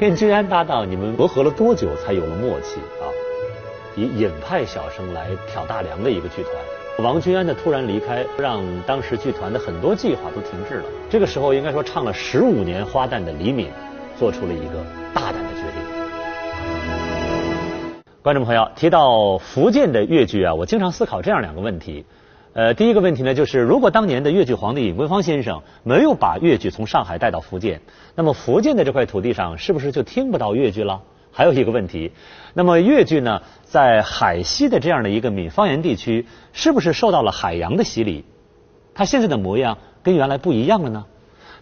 跟君安搭档，你们磨合了多久才有了默契啊？以尹派小生来挑大梁的一个剧团，王君安的突然离开，让当时剧团的很多计划都停滞了。这个时候，应该说唱了15年花旦的李敏，做出了一个大胆的决定。观众朋友，提到福建的粤剧啊，我经常思考这样2个问题。第一个问题呢，就是如果当年的粤剧皇帝尹桂芳先生没有把粤剧从上海带到福建，那么福建的这块土地上是不是就听不到粤剧了？还有一个问题，那么粤剧呢，在海西的这样的一个闽方言地区，是不是受到了海洋的洗礼？它现在的模样跟原来不一样了呢？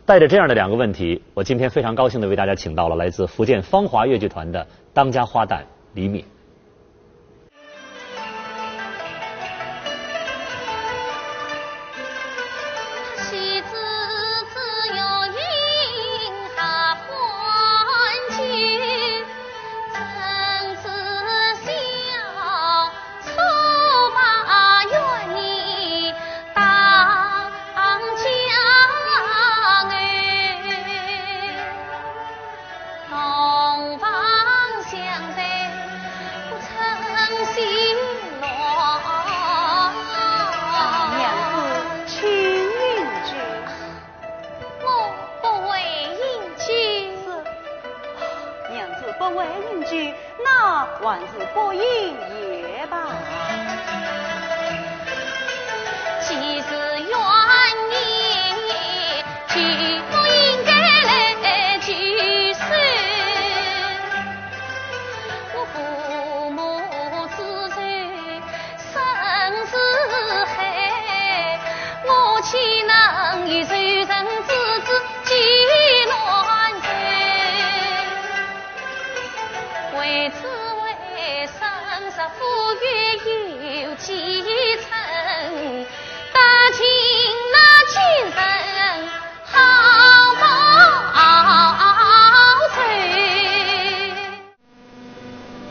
带着这样的2个问题，我今天非常高兴地为大家请到了来自福建芳华粤剧团的当家花旦李敏。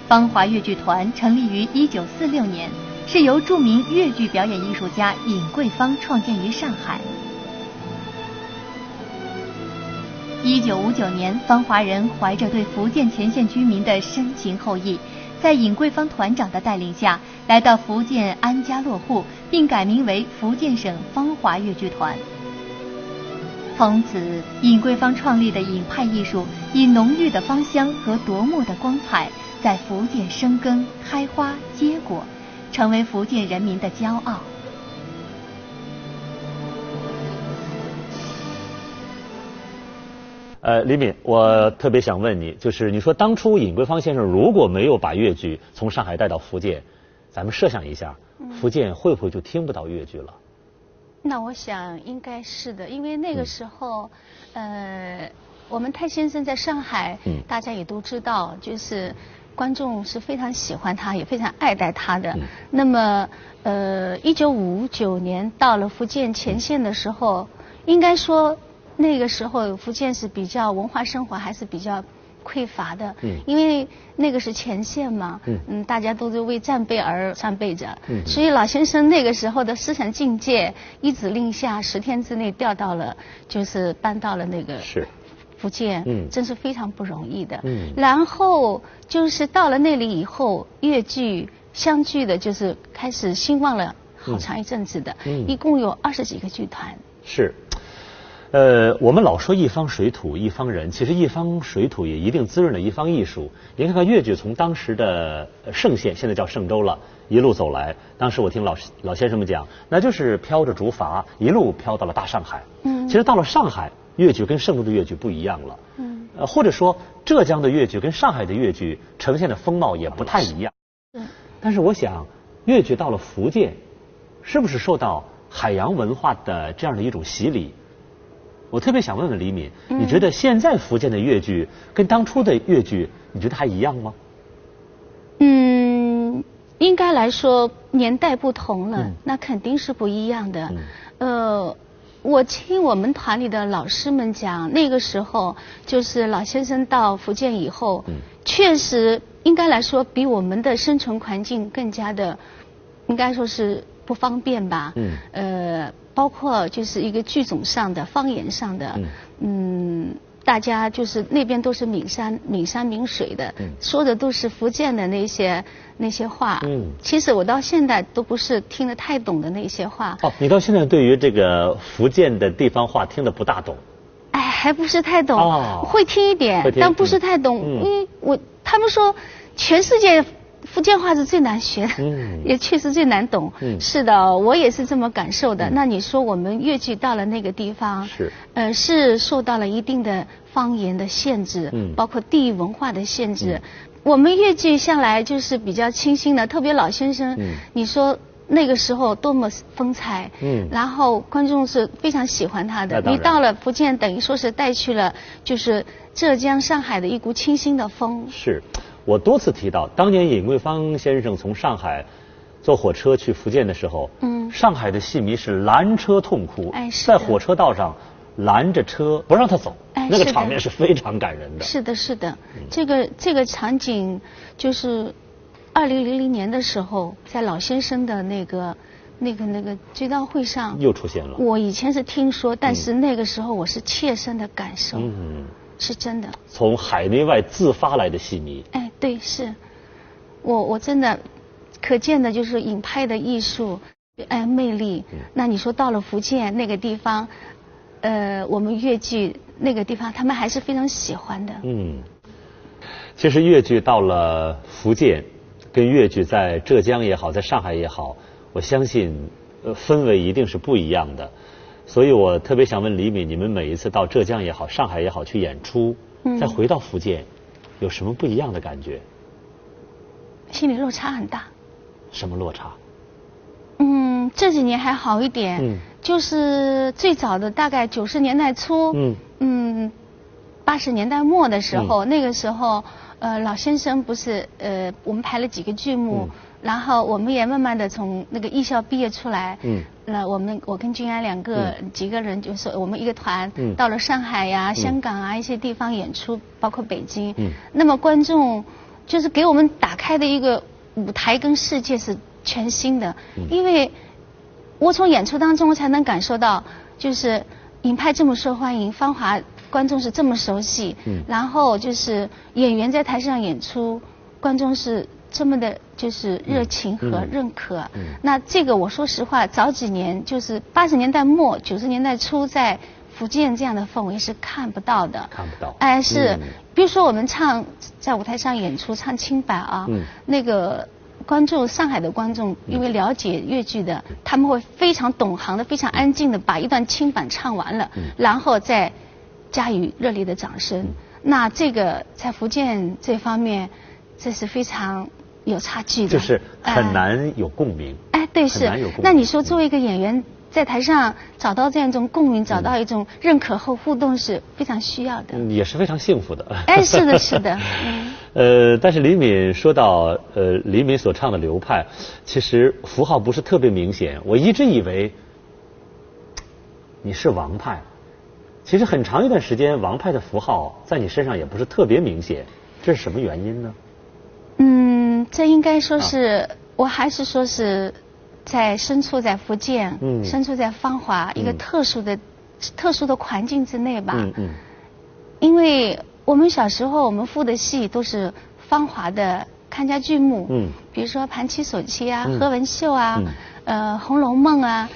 芳华粤剧团成立于1946年，是由著名粤剧表演艺术家尹桂芳创建于上海。1959年，芳华人怀着对福建前线居民的深情厚谊，在尹桂芳团长的带领下，来到福建安家落户，并改名为福建省芳华粤剧团。从此，尹桂芳创立的尹派艺术以浓郁的芳香和夺目的光彩，在福建生根、开花、结果，成为福建人民的骄傲。李敏，我特别想问你，就是你说当初尹桂芳先生如果没有把粤剧从上海带到福建，咱们设想一下，福建会不会就听不到粤剧了？那我想应该是的，因为那个时候，我们泰先生在上海，大家也都知道，就是观众是非常喜欢他，也非常爱戴他的。那么，1959年到了福建前线的时候，应该说那个时候福建是比较文化生活还是比较匮乏的，因为那个是前线嘛，大家都是为战备而战备着，所以老先生那个时候的思想境界一指令下，10天之内调到了，就是搬到了那个福建，真是非常不容易的。然后就是到了那里以后，粤剧相继的就是开始兴旺了好长一阵子的，一共有20几个剧团。是。我们老说一方水土一方人，其实一方水土也一定滋润了一方艺术。您看看粤剧从当时的盛县，现在叫嵊州了，一路走来，当时我听老先生们讲，那就是飘着竹筏一路飘到了大上海。其实到了上海，粤剧跟嵊州的粤剧不一样了。或者说浙江的粤剧跟上海的粤剧呈现的风貌也不太一样。但是我想，粤剧到了福建，是不是受到海洋文化的这样的一种洗礼？我特别想问问李敏，你觉得现在福建的粤剧跟当初的粤剧，你觉得还一样吗？应该来说年代不同了，那肯定是不一样的。我听我们团里的老师们讲，那个时候就是老先生到福建以后，确实应该来说比我们的生存环境更加的，应该说是不方便吧。包括就是一个剧种上的、方言上的，大家就是那边都是闽山闽水的，说的都是福建的那些话。其实我到现在都不是听得太懂的那些话。哦，你到现在对于这个福建的地方话听得不大懂？哎，还不是太懂，会听一点，但不是太懂。他们说全世界福建话是最难学的，也确实最难懂。是的，我也是这么感受的。那你说我们粤剧到了那个地方，是受到了一定的方言的限制，包括地域文化的限制。我们粤剧向来就是比较清新的，特别老先生，你说那个时候多么风采，然后观众是非常喜欢他的。你到了福建，等于说是带去了就是浙江、上海的一股清新的风。是。我多次提到，当年尹桂芳先生从上海坐火车去福建的时候，上海的戏迷是拦车痛哭，在火车道上拦着车不让他走，那个场面是非常感人的。是的，是的，这个场景就是2000年的时候，在老先生的那个追悼会上又出现了。我以前是听说，但是那个时候我是切身的感受。是真的，从海内外自发来的戏迷。哎，对，是，我真的可见的就是影派的艺术，魅力。那你说到了福建那个地方，我们粤剧那个地方，他们还是非常喜欢的。其实粤剧到了福建，跟粤剧在浙江也好，在上海也好，我相信氛围一定是不一样的。所以我特别想问李敏，你们每一次到浙江也好，上海也好去演出，再回到福建，有什么不一样的感觉？心理落差很大。什么落差？这几年还好一点，就是最早的大概90年代初，80年代末的时候，那个时候，老先生不是我们排了几个剧目。然后我们也慢慢的从那个艺校毕业出来，那我跟君安几个人就是我们一个团，到了上海呀、香港啊一些地方演出，包括北京。那么观众就是给我们打开的一个舞台跟世界是全新的，因为我从演出当中我才能感受到，就是影派这么受欢迎，芳华观众是这么熟悉，然后就是演员在台上演出，观众是这么的就是热情和认可。那这个我说实话，早几年就是80年代末90年代初在福建这样的氛围是看不到的。看不到。哎，是，比如说我们在舞台上演出唱青白啊，那个观众，上海的观众因为了解粤剧的，他们会非常懂行的，非常安静的把一段青板唱完了，然后再加以热烈的掌声。那这个在福建这方面，这是非常有差距的，就是很难有共鸣。哎，对，是。那你说作为一个演员，在台上找到这样一种共鸣，找到一种认可后互动是非常需要的，也是非常幸福的。哎，是的，是的。但是李敏说到李敏所唱的流派，其实符号不是特别明显。我一直以为你是王派，其实很长一段时间王派的符号在你身上也不是特别明显，这是什么原因呢？这应该说是，我还是说是在身处在福建，身处在芳华一个特殊的环境之内吧。因为我们小时候我们赴的戏都是芳华的看家剧目，比如说《盘棋索妻》啊，《何文秀》啊，《红楼梦》啊，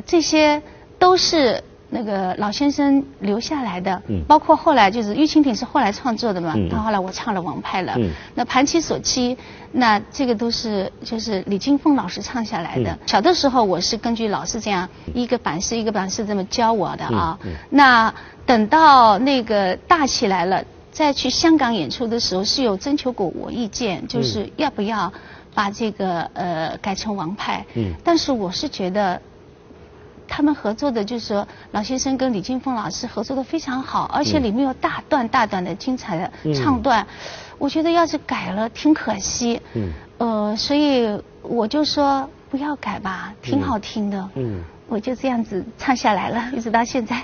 这些都是那个老先生留下来的，包括后来就是玉蜻蜓是后来创作的嘛，然后后来我唱了王派了。那盘棋索妻，那这个都是就是李金凤老师唱下来的。小的时候我是根据老师这样一个版式一个版式这么教我的啊。那等到那个大起来了，再去香港演出的时候，是有征求过我意见，就是要不要把这个改成王派。但是我是觉得。他们合作的就是说老先生跟李金凤老师合作的非常好，而且里面有大段的精彩的唱段，我觉得要是改了挺可惜。所以我就说不要改吧，挺好听的。我就这样子唱下来了，一直到现在。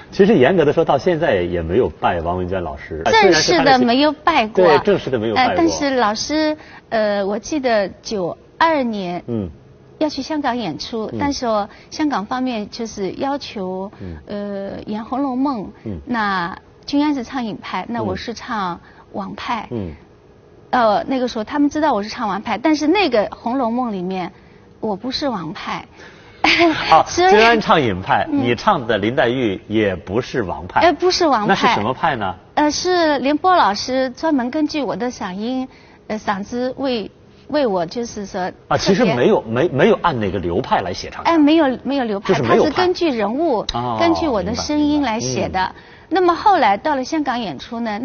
其实严格的说，到现在也没有拜王文娟老师，正式的没有拜过。对，正式的没有拜过。但是老师，我记得92年。要去香港演出，但是香港方面就是要求演《红楼梦》，那君安是唱影派，那我是唱王派。那个时候他们知道我是唱王派，但是那个《红楼梦》里面我不是王派。君安唱影派，你唱的林黛玉也不是王派。不是王派。那是什么派呢？是廉颇老师专门根据我的嗓音、嗓子为我就是说其实没有按哪个流派来写唱。没有流派，它是根据人物、根据我的声音来写的。那么后来到了香港演出呢，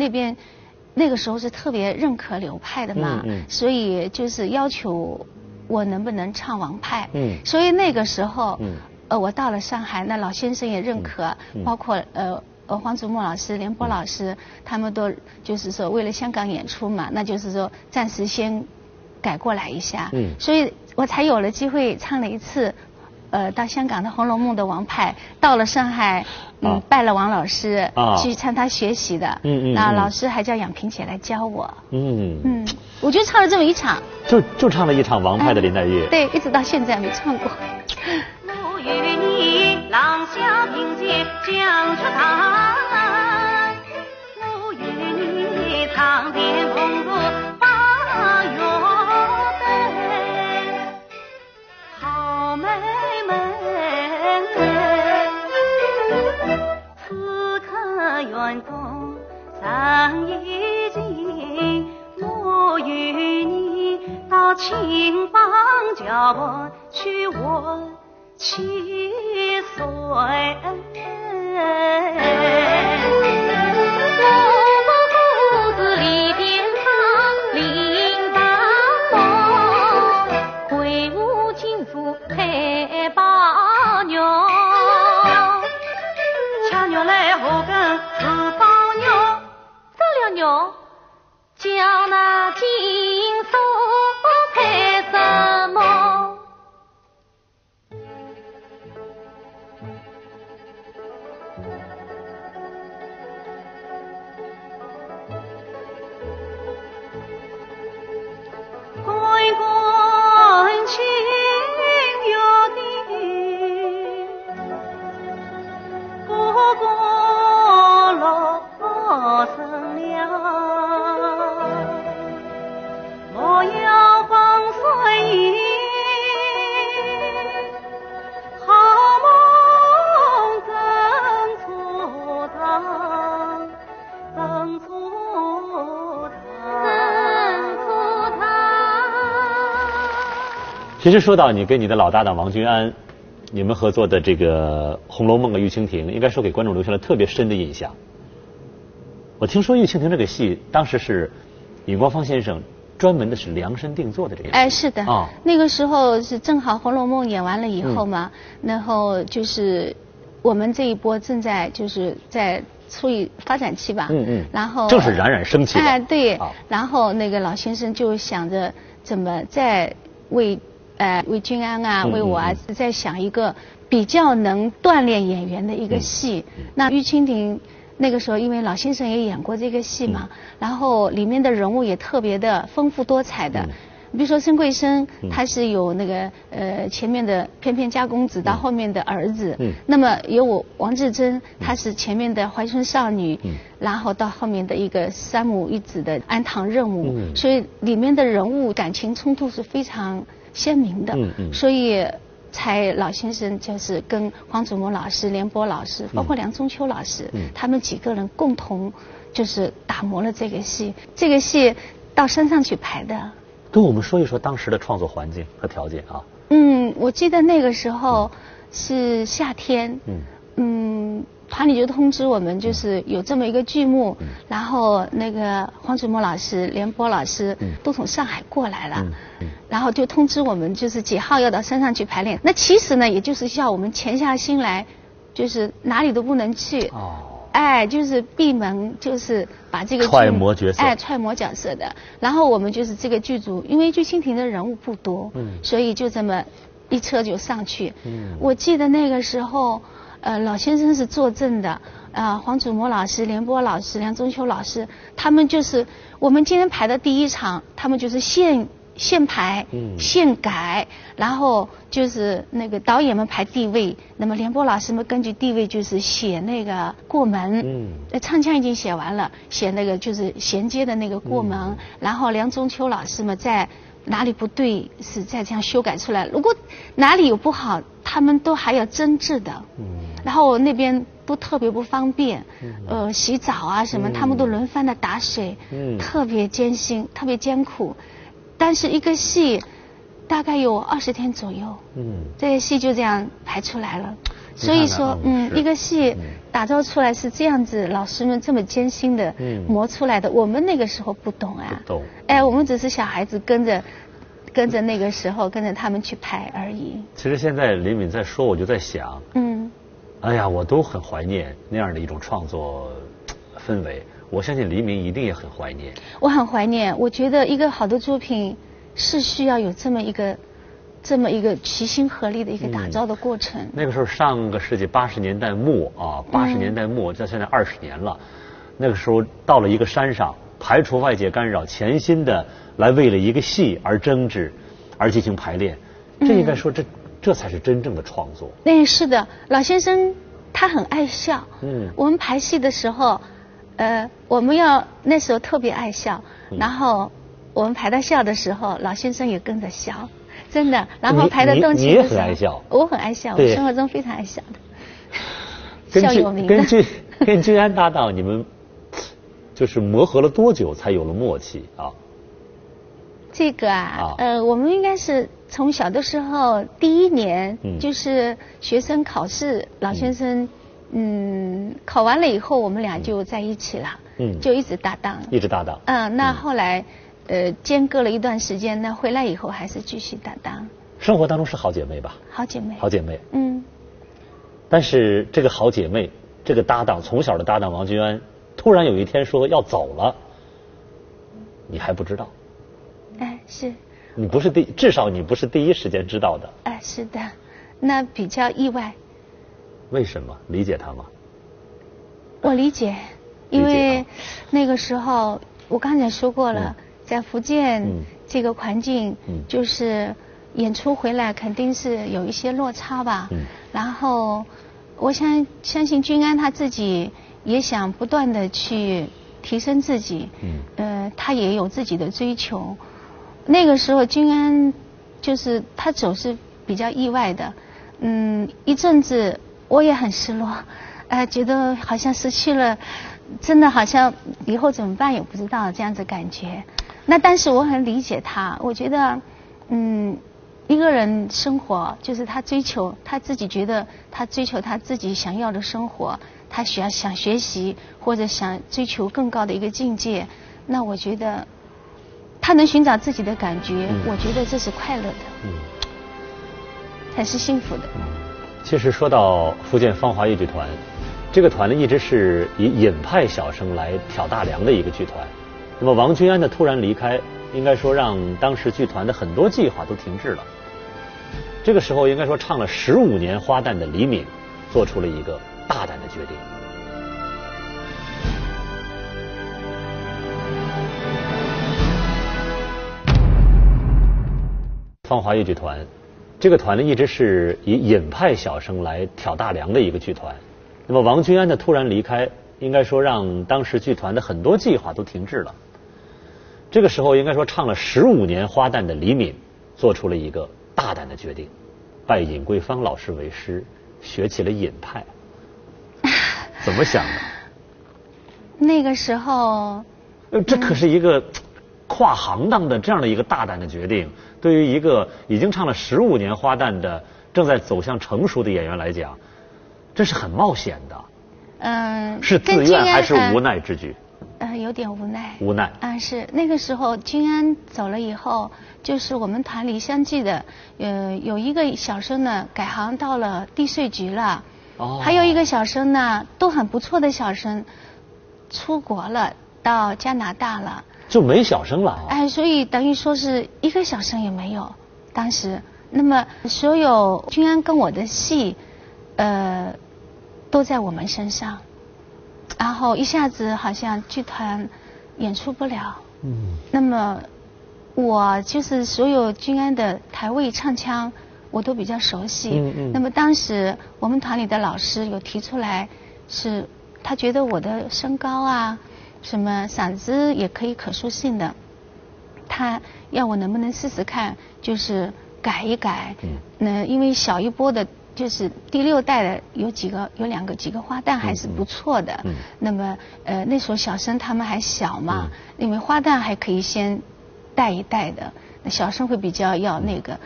那个时候是特别认可流派的嘛，所以就是要求我能不能唱王派。所以那个时候，我到了上海，那老先生也认可，包括黄祖牧老师、廉颇老师，他们都就是说为了香港演出嘛，那就是说暂时先改过来一下。所以我才有了机会唱了一次。到香港的《红楼梦》的王派，到了上海，拜了王老师，去向他学习的。那老师还叫杨萍姐来教我。我就唱了这么一场。就唱了一场王派的林黛玉。对，一直到现在没唱过。我与你廊下并肩讲出谈，我与你长天共度八月灯，好妹妹，此刻园中三已尽，我与你到琴房叫我去问7岁。我故子里边唱林大梦，挥舞金斧配宝牛，恰牛来后跟是宝牛，走了牛叫那金锁配什么？滚滚清幽的波波落声了，我要放水印，好梦真出堂，真出堂。其实说到你跟你的老搭档王君安，你们合作的这个《红楼梦》和《玉蜻蜓》，应该说给观众留下了特别深的印象。我听说《玉蜻蜓》这个戏当时是尹光芳先生专门的是量身定做的这个戏。是的。那个时候是正好《红楼梦》演完了以后嘛，然后就是我们这一波正在就是在处于发展期吧。然后正是冉冉升起的。对。然后那个老先生就想着怎么再为君安啊，为我啊，再想一个比较能锻炼演员的一个戏。那玉蜻蜓那个时候，因为老先生也演过这个戏嘛，然后里面的人物也特别的丰富多彩的。比如说申桂生，他是有那个前面的翩翩家公子到后面的儿子，那么有我王志珍，他是前面的怀春少女，然后到后面的一个三母一子的安堂任务，所以里面的人物感情冲突是非常鲜明的，所以才老先生就是跟黄祖牧老师、廉颇老师，包括梁中秋老师，他们几个人共同就是打磨了这个戏。这个戏到山上去排的。跟我们说一说当时的创作环境和条件啊。我记得那个时候是夏天。团里就通知我们，就是有这么一个剧目，然后那个黄祖牧老师、廉颇老师都从上海过来了，然后就通知我们就是几号要到山上去排练。那其实呢，也就是叫我们潜下心来，就是哪里都不能去。就是闭门，就是把这个揣摩角色，揣摩角色的。然后我们就是这个剧组，因为剧蜻蜓的人物不多，所以就这么一车就上去。我记得那个时候，老先生是坐镇的，黄祖牧老师、廉颇老师、梁中秋老师，他们就是我们今天排的第一场，他们就是现现排、现改，然后就是那个导演们排地位，那么联播老师们根据地位就是写那个过门，唱腔已经写完了，写那个就是衔接的那个过门，然后梁中秋老师们在哪里不对是再这样修改出来，如果哪里有不好，他们都还要争执的，然后那边都特别不方便，洗澡啊什么，他们都轮番的打水，特别艰辛，特别艰苦。但是一个戏大概有20天左右，这个戏就这样排出来了。所以说，一个戏打造出来是这样子，老师们这么艰辛的磨出来的，我们那个时候不懂啊，不懂，哎，我们只是小孩子跟着那个时候跟着他们去拍而已。其实现在李敏在说，我就在想，哎呀，我都很怀念那样的一种创作氛围。我相信黎明一定也很怀念。我很怀念，我觉得一个好的作品是需要有这么一个齐心合力的一个打造的过程。那个时候上个世纪80年代末啊，80年代末，到现在20年了。那个时候到了一个山上，排除外界干扰，潜心的来为了一个戏而争执，而进行排练。这应该说这才是真正的创作。是的，老先生他很爱笑。我们排戏的时候。我们那时候特别爱笑，然后我们排到笑的时候，老先生也跟着笑，真的。然后排到动情的时候，你也很爱笑，我很爱笑，我生活中非常爱笑的，笑有名的。跟君安搭档，你们就是磨合了多久才有了默契啊？这个我们应该是从小的时候第1年，就是学生考试，老先生。考完了以后，我们俩就在一起了，就一直搭档，那后来，间隔了一段时间，那回来以后还是继续搭档。生活当中是好姐妹吧？好姐妹，好姐妹。但是这个好姐妹，这个搭档，从小的搭档王君安，突然有一天说要走了，你还不知道？是。你不是至少你不是第一时间知道的。是的，那比较意外。为什么？理解他吗？我理解，因为那个时候我刚才说过了，在福建这个环境，就是演出回来肯定是有一些落差吧。然后我相信君安他自己也想不断的去提升自己，他也有自己的追求。那个时候君安就是他走是比较意外的，一阵子。我也很失落，觉得好像失去了，真的好像以后怎么办也不知道这样子感觉。那但是我很理解他，我觉得，一个人生活就是他追求他自己觉得他追求他自己想要的生活，他想学习或者想追求更高的一个境界。那我觉得他能寻找自己的感觉，我觉得这是快乐的，才是幸福的。其实说到福建芳华越剧团，这个团呢一直是以尹派小生来挑大梁的一个剧团。那么王君安的突然离开，应该说让当时剧团的很多计划都停滞了。这个时候应该说唱了15年花旦的李敏，做出了一个大胆的决定。芳华越剧团。这个团呢一直是以尹派小生来挑大梁的一个剧团。那么王君安的突然离开，应该说让当时剧团的很多计划都停滞了。这个时候应该说唱了15年花旦的李敏，做出了一个大胆的决定，拜尹桂芳老师为师，学起了尹派。怎么想的？那个时候，这可是一个跨行当的这样的一个大胆的决定。对于一个已经唱了15年花旦的正在走向成熟的演员来讲，这是很冒险的。是自愿还是无奈之举？有点无奈。无奈。是那个时候君安走了以后，就是我们团里相继的，有一个小生呢改行到了地税局了，还有一个小生呢都很不错的小生，出国了，到加拿大了。就没小生了。所以等于说是一个小生也没有。当时，那么所有君安跟我的戏，都在我们身上，然后一下子好像剧团演出不了。那么我就是所有军安的台位唱腔我都比较熟悉。那么当时我们团里的老师有提出来，是他觉得我的身高啊，什么嗓子也可以可塑性的，他要我能不能试试看，就是改一改。因为小一波的。就是第6代的有几个花旦还是不错的。那么那时候小生他们还小嘛，因为花旦还可以先带一带的，那小生会比较要那个，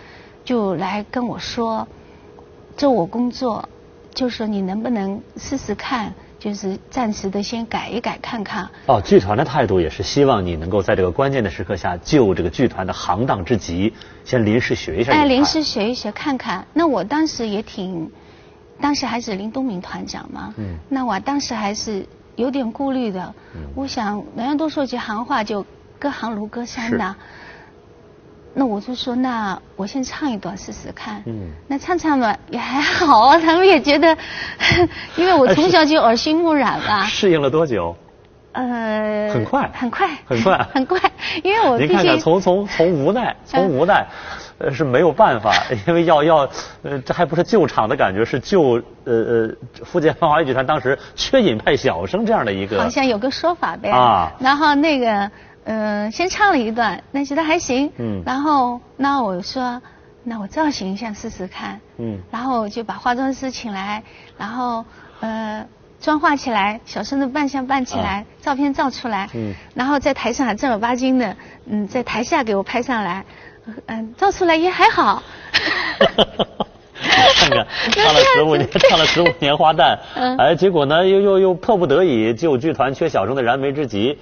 就来跟我说，这我工作，就说你能不能试试看，就是暂时的先改一改看看。剧团的态度也是希望你能够在这个关键的时刻下救这个剧团的行当之急，先临时学一下。临时学一学看看。那我当时也当时还是林东明团长嘛。那我当时还是有点顾虑的。我想人家都说句行话，就隔行如隔山呐。那我就说，那我先唱一段试试看。那唱嘛也还好啊，他们也觉得，因为我从小就耳濡目染了。适应了多久？很快，因为我您看看，从无奈，是没有办法，因为这还不是救场的感觉，是救福建芳华乐剧团当时缺引派小生这样的一个，好像有个说法呗。然后那个。先唱了一段，那觉得还行。然后那我说，那我造型一下试试看。然后就把化妆师请来，然后妆化起来，小生的扮相扮起来，照片照出来。然后在台上还正儿八经的，在台下给我拍上来，照出来也还好。看看唱了15年花旦，结果呢又迫不得已救剧团缺小生的燃眉之急。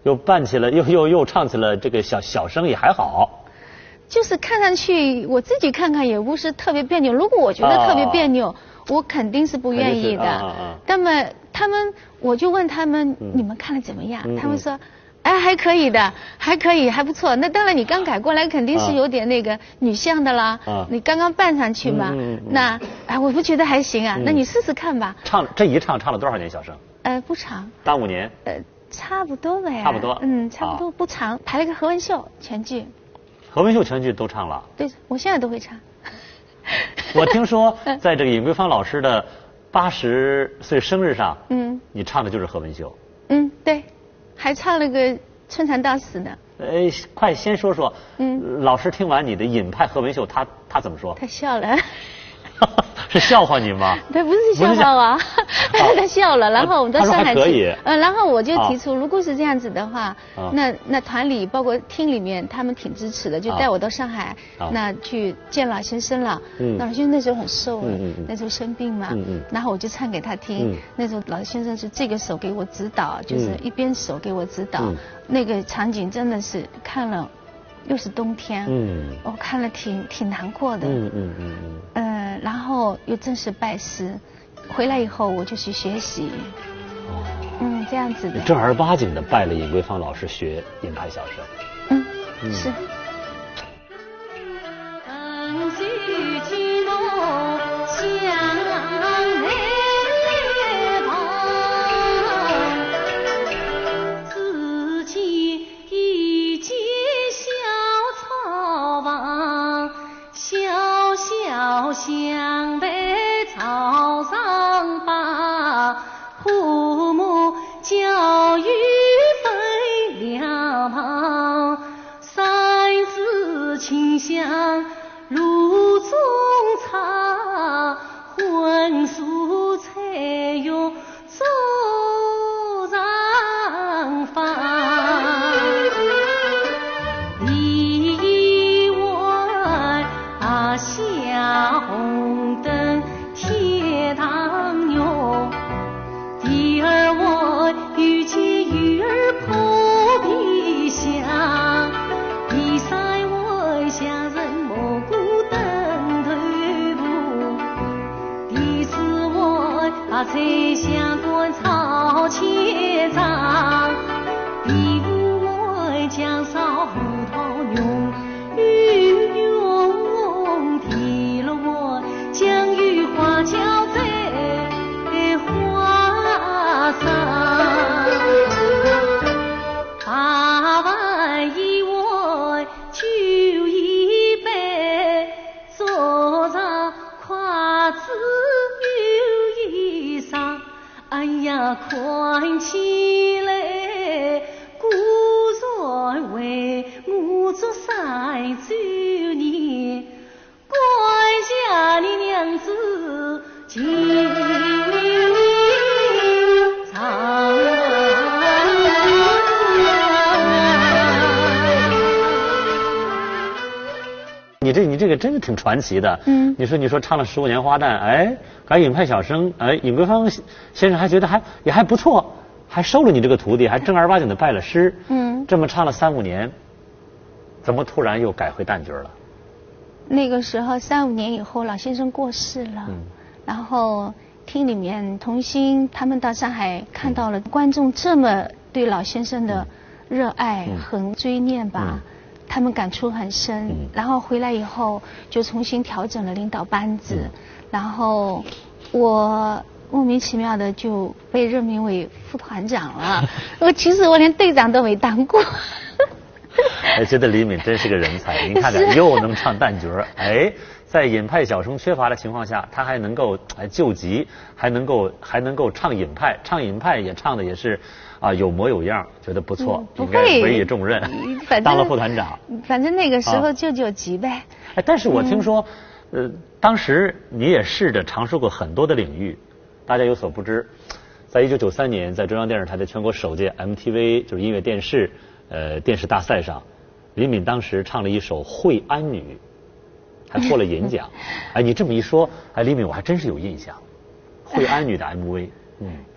又扮起了，又唱起了这个小生，也还好。就是看上去我自己看看也不是特别别扭。如果我觉得特别别扭，我肯定是不愿意的。那么我就问他们，你们看了怎么样？他们说，还可以的，还可以，还不错。那当然你刚改过来肯定是有点那个女相的啦。你刚刚扮上去嘛。那我不觉得还行啊。那你试试看吧。唱了多少年小生？不长。3、5年。差不多呗。差不多。差不多不长。排了个何文秀全剧。何文秀全剧都唱了。对，我现在都会唱。我听说在这个尹桂芳老师的80岁生日上，你唱的就是何文秀。对，还唱了个春蚕到死呢。快先说说，老师听完你的尹派何文秀，他怎么说？他笑了。是笑话你吗？对，不是笑话啊，他笑了。然后我们到上海去，然后我就提出，如果是这样子的话，那团里包括厅里面他们挺支持的，就带我到上海，那去见老先生了。老先生那时候很瘦了，那时候生病嘛，然后我就唱给他听。那时候老先生是这个手给我指导，就是一边手给我指导，那个场景真的是看了。又是冬天，我看了挺难过的，然后又正式拜师，回来以后我就去学习，这样子的，正儿八经的拜了尹桂芳老师学尹派小生，是。想在草上把父母教育分两旁，三世情香炉中茶，荤素菜用桌上放。一碗下红灯铁当牛，第二碗遇见鱼儿扑鼻香，第三碗下人蘑菇炖豆腐，第四碗菜香端炒茄秧，第五碗姜烧胡桃蓉。将玉花浇在花上，把碗一碗酒哎呀，看起来故然为我做赛主呢，管家的娘子情长。你这个真是挺传奇的。你说唱了15年花旦，哎，改尹派小生，哎，尹桂芳先生还觉得也还不错，还收了你这个徒弟，还正儿八经的拜了师。这么唱了3、5年，怎么突然又改回旦角了？那个时候3、5年以后，老先生过世了，然后厅里面童星他们到上海看到了观众这么对老先生的热爱和追念吧。他们感触很深，然后回来以后就重新调整了领导班子，然后我莫名其妙的就被任命为副团长了。其实我连队长都没当过。我觉得李敏真是个人才，你看看又能唱旦角，哎，在尹派小生缺乏的情况下，他还能够救急，还能够唱尹派，唱尹派也唱的也是有模有样，觉得不错，应该委以重任，当了副团长。反正那个时候救急呗。哎，但是我听说，当时你也试着尝试过很多的领域，大家有所不知，在1993年，在中央电视台的全国首届 MTV 就是音乐电视大赛上，李敏当时唱了一首《惠安女》，还获了银奖。哎，你这么一说，哎，李敏我还真是有印象，《惠安女》的 MV。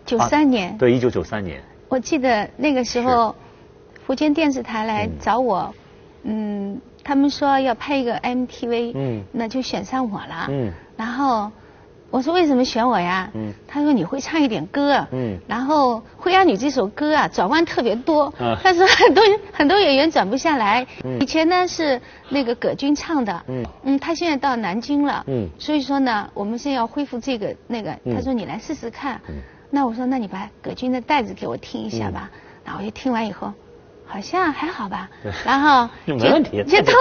93年。对，1993年。我记得那个时候，福建电视台来找我，他们说要拍一个 MTV，那就选上我了。然后我说为什么选我呀？他说你会唱一点歌。然后《惠安女》这首歌啊，转弯特别多。他说很多演员转不下来。以前呢是那个葛军唱的。他现在到南京了。所以说呢，我们现在要恢复这个那个。他说你来试试看。那我说那你把葛军的带子给我听一下吧。然后我就听完以后，好像还好吧。然后没问题，就通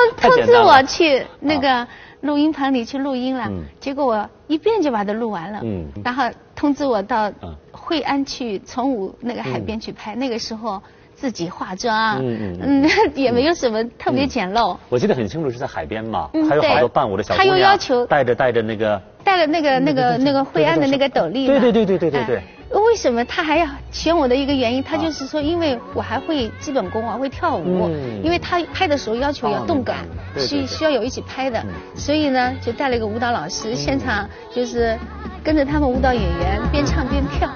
知我去那个录音棚里去录音了。结果我一遍就把它录完了。然后通知我到惠安去崇武那个海边去拍。那个时候自己化妆，也没有什么特别简陋。我记得很清楚是在海边嘛，还有好多伴舞的小姑娘，他又要求带着那个惠安的那个斗笠。对。为什么他还要选我的一个原因，他就是说，因为我还会基本功，我还会跳舞，因为他拍的时候要求要动感，需要有一起拍的，所以呢就带了一个舞蹈老师，现场就是跟着他们舞蹈演员边唱边跳。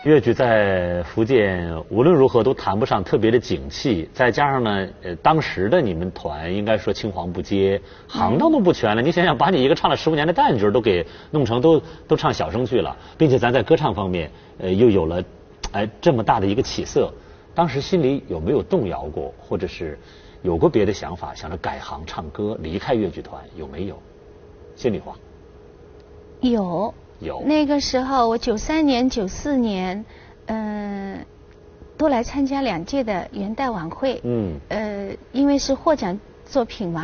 粤剧在福建无论如何都谈不上特别的景气，再加上呢，当时的你们团应该说青黄不接，行当都不全了。你想想，把你一个唱了15年的旦角都给弄成都唱小生去了，并且咱在歌唱方面又有了这么大的一个起色，当时心里有没有动摇过，或者是有过别的想法，想着改行唱歌，离开越剧团，有没有？心里话。有。那个时候我93年、94年，都来参加2届的元旦晚会。因为是获奖作品嘛。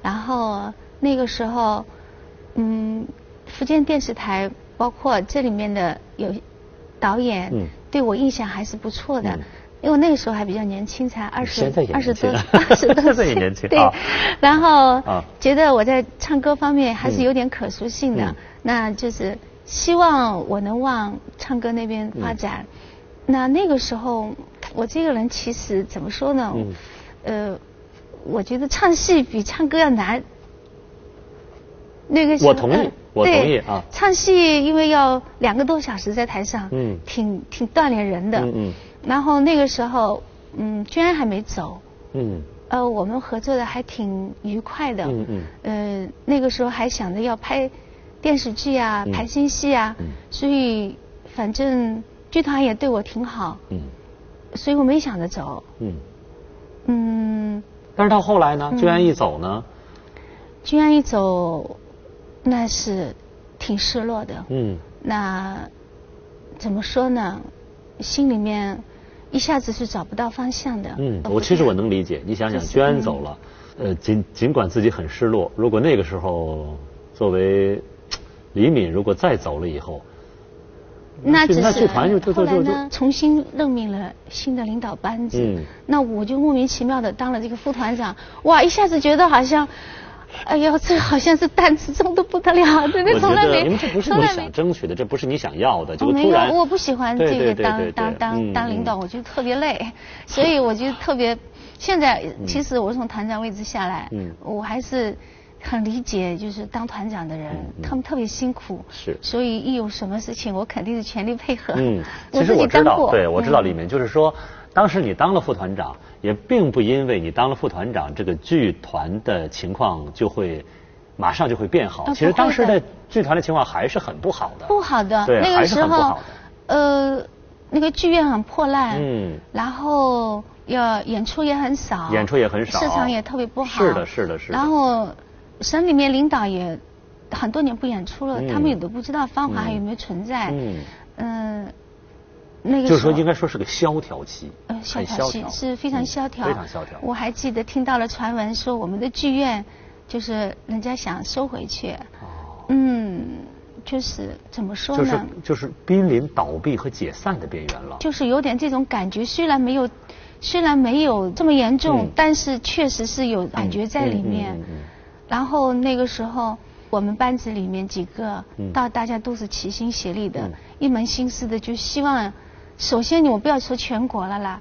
然后那个时候，福建电视台包括这里面的有导演，对我印象还是不错的。因为那个时候还比较年轻，才20多岁，年轻。对，然后觉得我在唱歌方面还是有点可塑性的，那就是希望我能往唱歌那边发展。那个时候我这个人其实怎么说呢？我觉得唱戏比唱歌要难。那个时候我同意啊。唱戏因为要2个多小时在台上，挺锻炼人的。然后那个时候，居然还没走。我们合作的还挺愉快的。那个时候还想着要拍电视剧啊，排新戏啊，所以反正剧团也对我挺好。所以我没想着走。但是到后来呢，居然一走呢？居然一走，那是挺失落的。那怎么说呢？心里面一下子是找不到方向的。其实我能理解。你想想，居然走了，尽管自己很失落，如果那个时候作为李敏，如果再走了以后，那剧团就后来呢，重新任命了新的领导班子。那我就莫名其妙的当了这个副团长。哇，一下子觉得好像，哎呦，这好像是担子重的不得了，真的从来没。这不是你想争取的，这不是你想要的，就突然。我不喜欢这个当领导，我觉得特别累，所以我就特别。现在其实我从团长位置下来，我还是很理解，就是当团长的人，他们特别辛苦，是，所以一有什么事情，我肯定是全力配合。其实我知道，对，我知道里面就是说，当时你当了副团长，也并不因为你当了副团长，这个剧团的情况就会马上就会变好。其实当时的剧团的情况还是很不好的。不好的，对，那个时候，那个剧院很破烂，然后演出也很少，市场也特别不好。是的。然后省里面领导也很多年不演出了，他们也都不知道芳华还有没有存在。那个就是说应该说是个萧条期。萧条期是非常萧条，非常萧条。我还记得听到了传闻说我们的剧院就是人家想收回去。就是怎么说呢？就是濒临倒闭和解散的边缘了。就是有点这种感觉，虽然没有这么严重，但是确实是有感觉在里面。然后那个时候，我们班子里面几个，大家都是齐心协力的，一门心思的，就希望，首先我不要说全国了啦，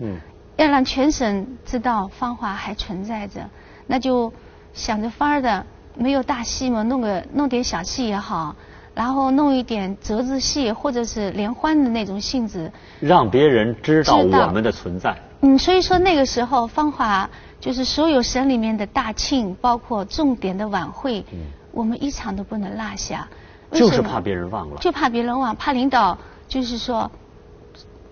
要让全省知道芳华还存在着，那就想着法儿的，没有大戏嘛，弄点小戏也好。然后弄一点折子戏或者是联欢的那种性质，让别人知道我们的存在。所以说那个时候芳华就是所有省里面的大庆，包括重点的晚会，我们一场都不能落下。就是怕别人忘了。就怕别人忘，怕领导就是说，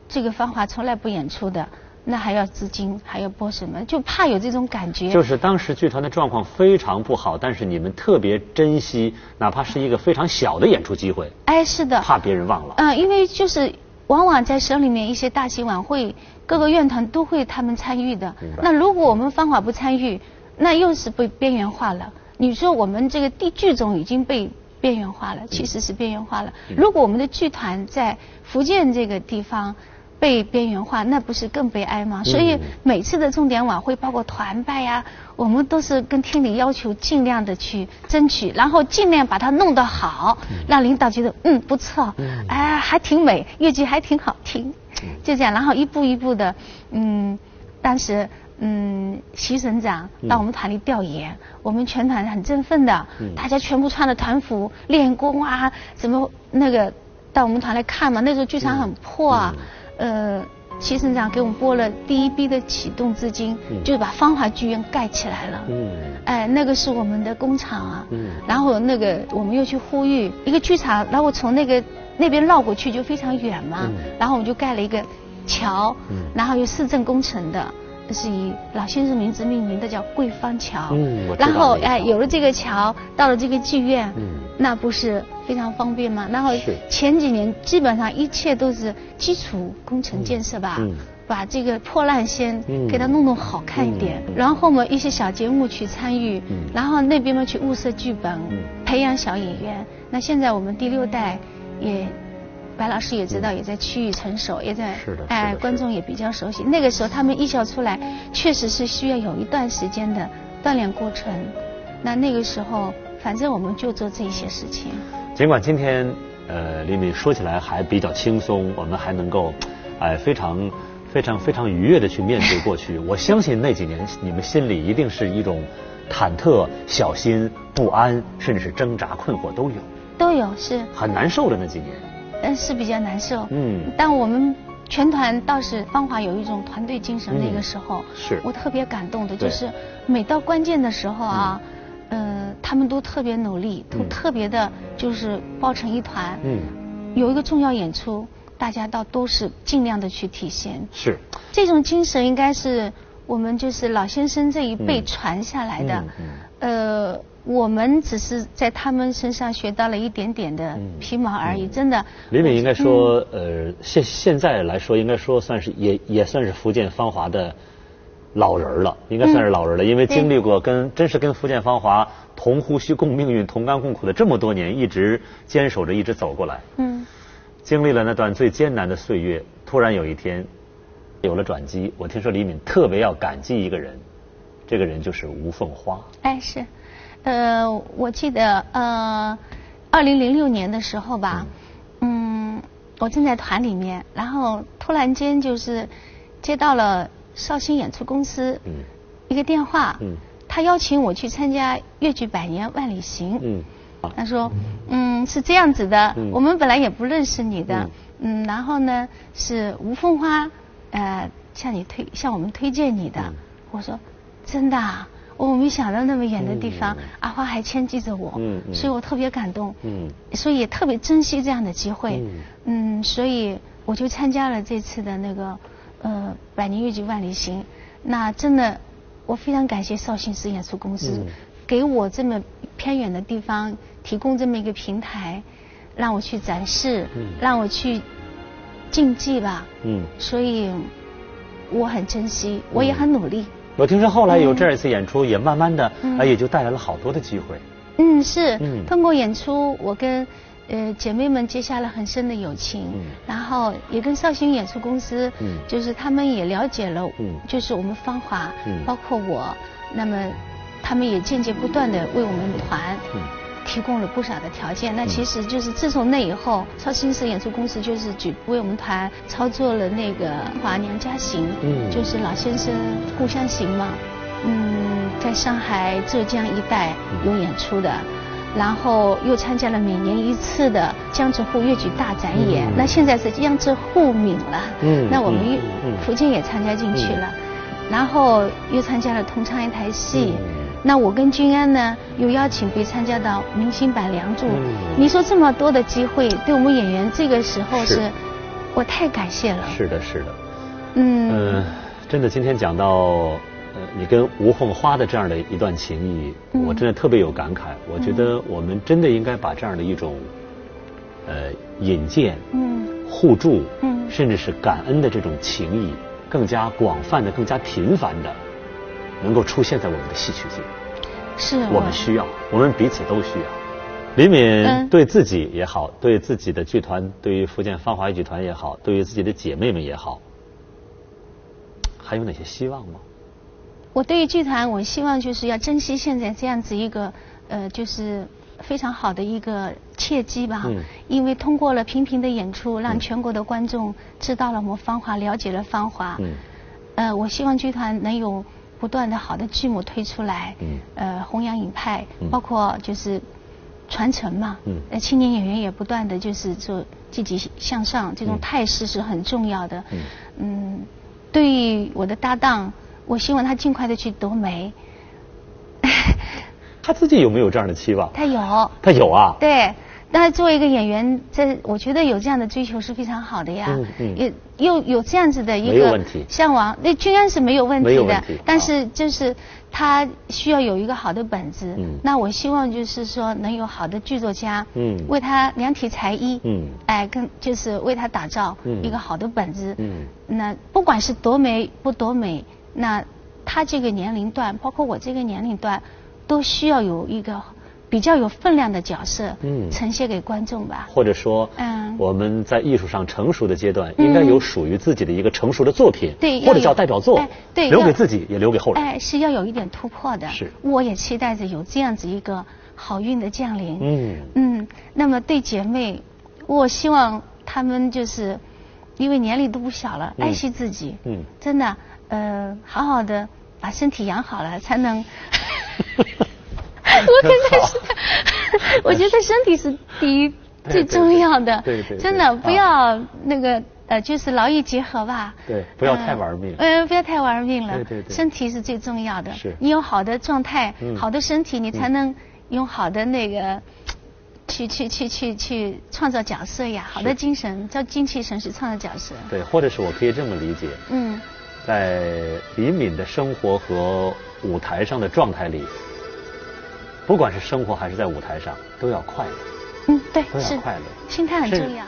这个芳华从来不演出的。那还要资金，还要拨什么？就怕有这种感觉。就是当时剧团的状况非常不好，但是你们特别珍惜，哪怕是一个非常小的演出机会。是的。怕别人忘了。因为就是往往在省里面一些大型晚会，各个院团都会他们参与的。那如果我们芳华不参与，那又是被边缘化了。你说我们这个剧种已经被边缘化了，其实是边缘化了。如果我们的剧团在福建这个地方被边缘化，那不是更悲哀吗？所以每次的重点晚会，包括团拜呀，我们都是跟厅里要求尽量的去争取，然后尽量把它弄得好，让领导觉得不错，还挺美，越剧还挺好听，就这样，然后一步一步的，当时徐省长到我们团里调研，我们全团很振奋的，大家全部穿着团服练功啊，什么那个到我们团来看嘛，那时候剧场很破啊。徐省长给我们拨了第一笔的启动资金，就把芳华剧院盖起来了。那个是我们的工厂啊。然后那个我们又去呼吁一个剧场，然后从那边绕过去就非常远嘛。然后我们就盖了一个桥，然后有市政工程的。是以老先生名字命名的，叫桂芳桥。然后有了这个桥，到了这个剧院，那不是非常方便吗？然后前几年基本上一切都是基础工程建设吧，把这个破烂先给它弄好看一点，然后嘛一些小节目去参与，然后那边嘛去物色剧本，培养小演员。那现在我们第6代也。白老师也知道，也在趋于成熟，也在观众也比较熟悉。那个时候他们艺校出来，确实是需要有一段时间的锻炼过程。那个时候，反正我们就做这些事情。尽管今天李敏说起来还比较轻松，我们还能够非常愉悦的去面对过去。我相信那几年你们心里一定是一种忐忑、小心、不安，甚至是挣扎、困惑都有。都有，是很难受的那几年。是比较难受。但我们全团倒是芳华有一种团队精神。那个时候，是我特别感动的，就是每到关键的时候啊，他们都特别努力，都特别的，就是抱成一团。有一个重要演出，大家都是尽量的去体现。是这种精神，应该是我们就是老先生这一辈传下来的。我们只是在他们身上学到了一点点的皮毛而已，真的。李敏应该说，现在来说，应该说算是也算是福建芳华的老人了，应该算是老人了，因为经历过真是跟福建芳华同呼吸共命运、同甘共苦的这么多年，一直坚守着，一直走过来。经历了那段最艰难的岁月，突然有一天有了转机。我听说李敏特别要感激一个人，这个人就是吴凤花。是。我记得2006年的时候吧，我正在团里面，然后突然间就是接到了绍兴演出公司一个电话，他邀请我去参加粤剧百年万里行。他说是这样子的，我们本来也不认识你的，然后呢是吴凤花向我们推荐你的。我说真的啊？我没想到那么远的地方，阿花还牵记着我，所以我特别感动，所以也特别珍惜这样的机会，所以我就参加了这次的那个百年粤剧万里行。那真的，我非常感谢绍兴市演出公司，给我这么偏远的地方提供这么一个平台，让我去展示，让我去竞技吧，所以我很珍惜，我也很努力。我听说后来有这一次演出，也慢慢的也就带来了好多的机会。是通过演出，我跟姐妹们结下了很深的友情，然后也跟绍兴演出公司，就是他们也了解了，就是我们芳华，包括我，那么他们也渐渐不断的为我们团提供了不少的条件。那其实就是自从那以后，绍兴市演出公司就是为我们团操作了那个华娘家行，就是老先生故乡行嘛，在上海、浙江一带有演出的，然后又参加了每年一次的江浙沪粤剧大展演，那现在是江浙沪闽了，那我们福建也参加进去了，然后又参加了同唱一台戏。那我跟君安呢，又邀请被参加到明星版《梁祝》。你说这么多的机会，对我们演员这个时候我太感谢了。是的，是的。真的，今天讲到你跟吴凤花的这样的一段情谊，我真的特别有感慨。我觉得我们真的应该把这样的一种引荐、互助，甚至是感恩的这种情谊，更加广泛的、更加频繁的，能够出现在我们的戏曲界。是我们需要，我们彼此都需要。李敏对自己也好，对自己的剧团，对于福建芳华剧团也好，对于自己的姐妹们也好，还有哪些希望吗？我对于剧团，我希望就是要珍惜现在这样子一个就是非常好的一个契机吧。因为通过了频频的演出，让全国的观众知道了我们芳华，了解了芳华。我希望剧团能有不断的好的剧目推出来，弘扬影派，包括就是传承嘛，青年演员也不断的就是做积极向上，这种态势是很重要的。对于我的搭档，我希望他尽快的去夺梅。他自己有没有这样的期望？他有。他有啊。对，但作为一个演员，我觉得有这样的追求是非常好的呀。也又有这样子的一个向往。那均安是没有问题的，但是就是他需要有一个好的本子。那我希望就是说能有好的剧作家，为他量体裁衣，就是为他打造一个好的本子。那不管是多美不多美，那他这个年龄段，包括我这个年龄段，都需要有一个比较有分量的角色，呈现给观众吧。或者说，我们在艺术上成熟的阶段，应该有属于自己的一个成熟的作品，对，或者叫代表作，对，留给自己，也留给后人。是要有一点突破的。是，我也期待着有这样子一个好运的降临。那么对姐妹，我希望她们就是因为年龄都不小了，爱惜自己。真的，好好的把身体养好了，才能。我真的是，我觉得身体是第一最重要的。对，真的不要那个就是劳逸结合吧。对，不要太玩命。不要太玩命了。对，身体是最重要的。是，你有好的状态，好的身体，你才能用好的那个去创造角色呀。好的精神，叫精气神去创造角色。对，或者是我可以这么理解。在李敏的生活和舞台上的状态里，不管是生活还是在舞台上，都要快乐。对，都要快乐，心态很重要。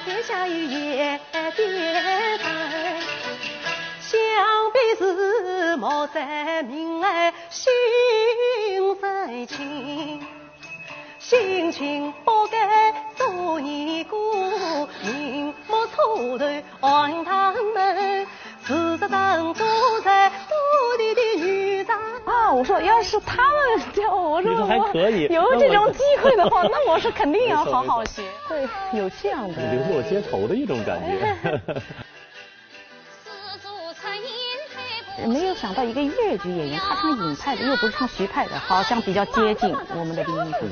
天下一夜别在，想必是莫在明来心在情，心情不该做尼姑，明目错头望他们，事实上坐在屋里的女人。我说要是他们叫我说还可以有这种机会的话，那我是肯定要好好学，会有这样的流落街头的一种感觉。没有想到一个粤剧演员，他唱尹派的，又不是唱徐派的，好像比较接近我们的林一峰。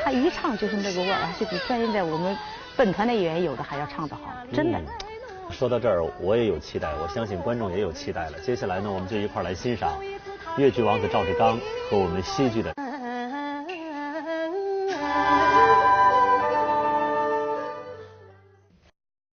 他一唱就是那个味儿，而且比现在我们本团的演员有的还要唱得好，真的。说到这儿，我也有期待，我相信观众也有期待了。接下来呢，我们就一块儿来欣赏粤剧王子赵志刚和我们戏剧的。